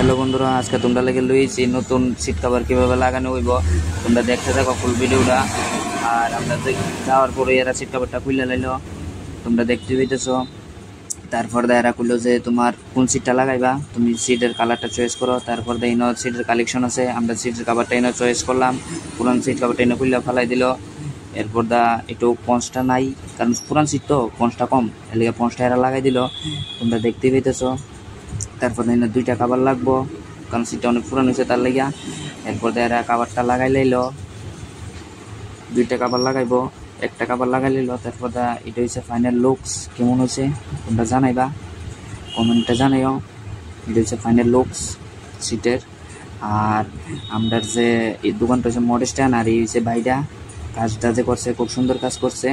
Hello বন্ধুরা, আজকে তোমরা লেগে লইছি নতুন সিট কভার কিভাবে লাগানো হইব। তোমরা দেখতে থাকো ফুল ভিডিওটা। আর আমরা যাওয়ার পরে এরা সিট কভারটা খুলে লাইলো, তোমরা দেখতে পেতেছো। তারপর এরা কইলো যে তোমার কোন সিটটা লাগাইবা, তুমি সিটের কালারটা চয়েস করো। তারপর দেখো সিটের কালেকশন আছে, আমরা সিটের কাভারটা এনে চয়েস করলাম। পুরান সিট কাভারটা এনে খুলে ফেলাই দিল। এরপর একটু পঞ্চটা নাই, কারণ পুরান সিট তো পঞ্চটা কম, এর লিগে পঞ্চটা এরা লাগাই দিল, তোমরা দেখতেই পেতেছো। তারপর এনে দুইটা কাভার লাগবো, কারণ সিটটা অনেক পুরান হয়েছে তার লাগিয়া। এরপর এরা কাভারটা লাগাই লাইলো, দুইটা কাভার লাগাইবো, একটা কাভার লাগাই লাইলো। তারপর এটা হচ্ছে ফাইনাল লুকস। কেমন হয়েছে তোমরা জানাইবা, কমেন্টে জানাইও। এটা হচ্ছে ফাইনাল লুকস সিটের। আর আমরা যে এই দোকানটা হচ্ছে মডেস্টান, আর এই হচ্ছে ভাইটা কাজটা যে করছে খুব সুন্দর কাজ করছে।